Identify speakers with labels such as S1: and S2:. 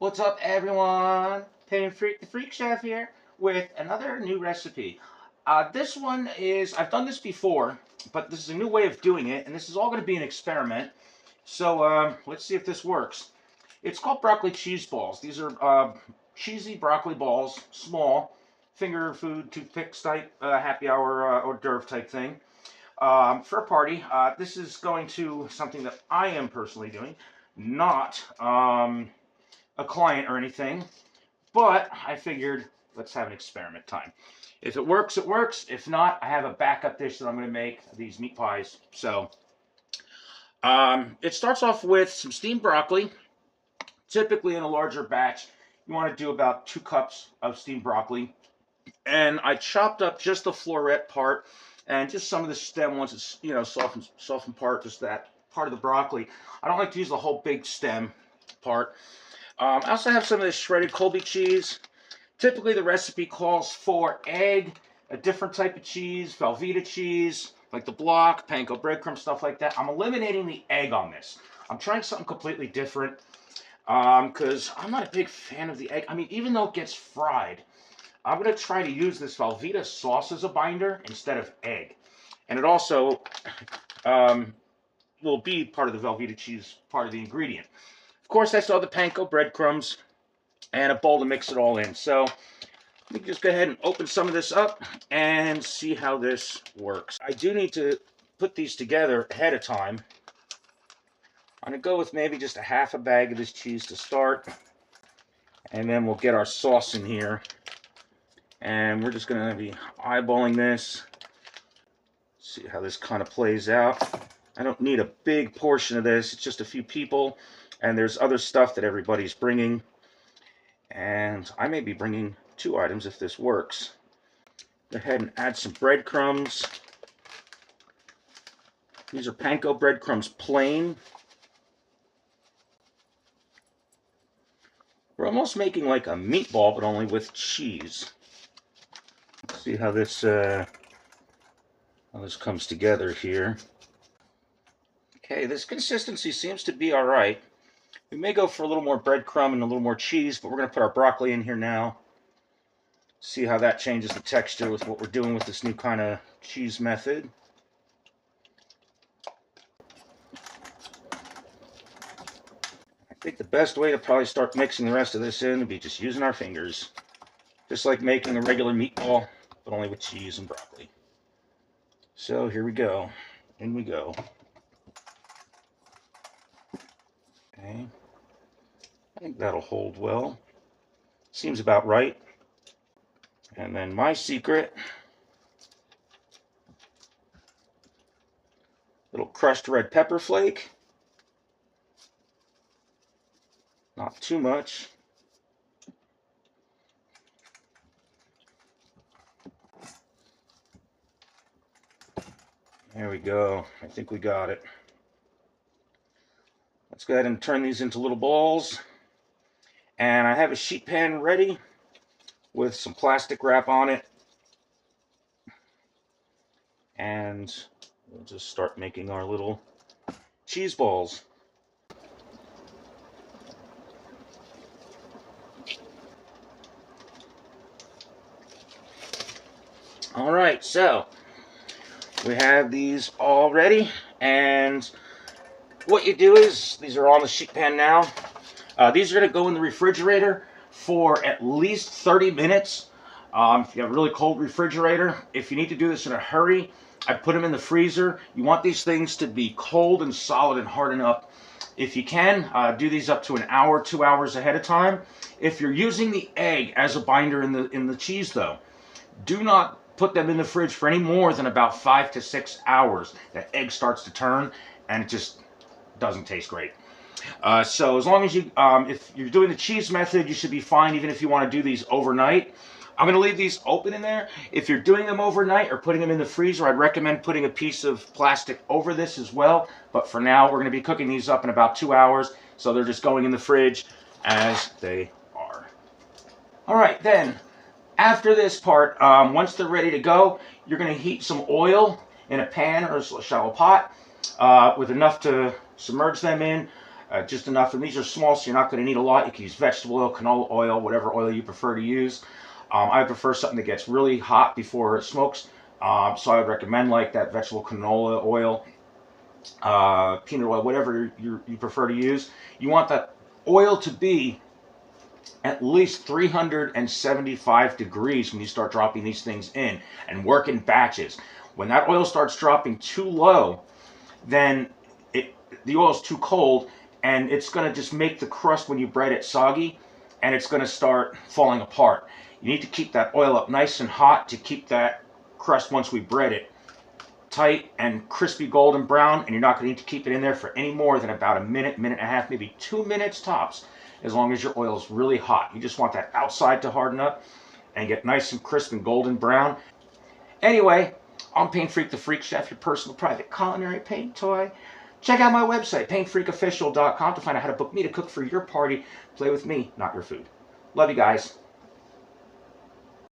S1: What's up, everyone? Penny Freak, the Freak Chef here with another new recipe. This one is, I've done this before, but this is a new way of doing it, and this is all going to be an experiment. So let's see if this works. It's called broccoli cheese balls. These are cheesy broccoli balls, small, finger food, toothpicks type, happy hour hors d'oeuvre type thing. For a party, this is going to something that I am personally doing, not a client or anything, but I figured let's have an experiment time. If it works, it works. If not, I have a backup dish that I'm going to make, these meat pies. So it starts off with some steamed broccoli. Typically in a larger batch, you want to do about 2 cups of steamed broccoli. And I chopped up just the floret part and just some of the stem once it's, softened part, just that part of the broccoli. I don't like to use the whole big stem part. I also have some of this shredded Colby cheese. Typically the recipe calls for egg, a different type of cheese, Velveeta cheese, like the block, panko breadcrumb, stuff like that. I'm eliminating the egg on this. I'm trying something completely different because I'm not a big fan of the egg. I mean, even though it gets fried, I'm going to try to use this Velveeta sauce as a binder instead of egg. And it also will be part of the Velveeta cheese, part of the ingredient. Of course, I saw the panko breadcrumbs and a bowl to mix it all in. So let me just go ahead and open some of this up and see how this works. I do need to put these together ahead of time. I'm going to go with maybe just a half a bag of this cheese to start. And then we'll get our sauce in here. And we're just going to be eyeballing this. See how this kind of plays out. I don't need a big portion of this. It's just a few people. And there's other stuff that everybody's bringing. And I may be bringing 2 items if this works. Go ahead and add some breadcrumbs. These are panko breadcrumbs plain. We're almost making like a meatball, but only with cheese. Let's see how this comes together here. Okay, this consistency seems to be all right. We may go for a little more breadcrumb and a little more cheese, but we're going to put our broccoli in here now. See how that changes the texture with what we're doing with this new kind of cheese method. I think the best way to probably start mixing the rest of this in would be just using our fingers. Just like making a regular meatball, but only with cheese and broccoli. So here we go. In we go. Okay. I think that'll hold well. Seems about right. And then my secret, little crushed red pepper flake. Not too much. There we go. I think we got it. Let's go ahead and turn these into little balls. And I have a sheet pan ready with some plastic wrap on it. And we'll just start making our little cheese balls. All right, so we have these all ready, and what you do is, these are on the sheet pan now. These are going to go in the refrigerator for at least 30 minutes. If you have a really cold refrigerator, if you need to do this in a hurry, I put them in the freezer. You want these things to be cold and solid and harden up. If you can, do these up to an hour, 2 hours ahead of time. If you're using the egg as a binder in the cheese, though, do not put them in the fridge for any more than about 5 to 6 hours. That egg starts to turn, and it just doesn't taste great. So as long as you, if you're doing the cheese method, you should be fine even if you want to do these overnight. I'm going to leave these open in there. If you're doing them overnight or putting them in the freezer, I'd recommend putting a piece of plastic over this as well. But for now, we're going to be cooking these up in about 2 hours. So they're just going in the fridge as they are. All right, then, after this part, once they're ready to go, you're going to heat some oil in a pan or a shallow pot with enough to submerge them in. just enough. And these are small, so you're not going to need a lot. You can use vegetable oil, canola oil, whatever oil you prefer to use. I prefer something that gets really hot before it smokes, so I would recommend like that vegetable canola oil, peanut oil, whatever you prefer to use. You want that oil to be at least 375 degrees when you start dropping these things in, and work in batches. When that oil starts dropping too low, then the oil is too cold, and it's going to just make the crust when you bread it soggy, and it's going to start falling apart. You need to keep that oil up nice and hot to keep that crust, once we bread it, tight and crispy golden brown, and you're not going to need to keep it in there for any more than about a minute, minute and a half, maybe 2 minutes tops, as long as your oil is really hot. You just want that outside to harden up and get nice and crisp and golden brown. Anyway, I'm Paint Freak the Freak Chef, your personal private culinary paint toy. Check out my website, paintfreakofficial.com, to find out how to book me to cook for your party. Play with me, not your food. Love you guys.